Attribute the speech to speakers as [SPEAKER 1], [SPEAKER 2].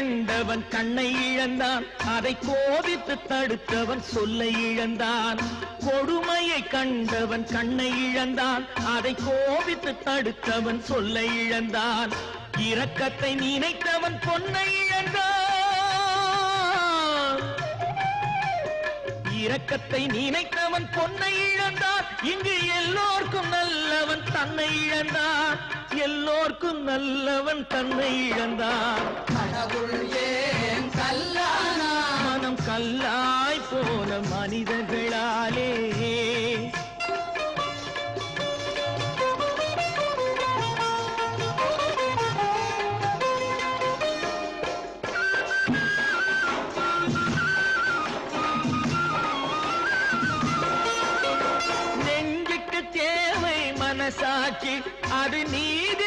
[SPEAKER 1] கண்டவன் கண்ணை இழந்தான், அதை கோபித்து தடுத்தவன் சொல்லை இழந்தான். கொடுமையை கண்டவன் கண்ணை இழந்தான், அதை கோபித்து தடுத்தவன் சொல்லை இழந்தான். இரக்கத்தை நினைத்தவன் பொன்னை இழந்தான், இரக்கத்தை நினைத்தவன் பொன்னை இழந்தான். இங்கு எல்லோர்க்கும் நல்லவன் தன்னை இழந்தான், எல்லோர்க்கும் நல்லவன் தன்னை இழந்தான்.
[SPEAKER 2] கடவுள் ஏன் கல்லானா?
[SPEAKER 1] மனம் கல்லாய் போன மனிதர்களாலே. மனசாட்சி அது நீதி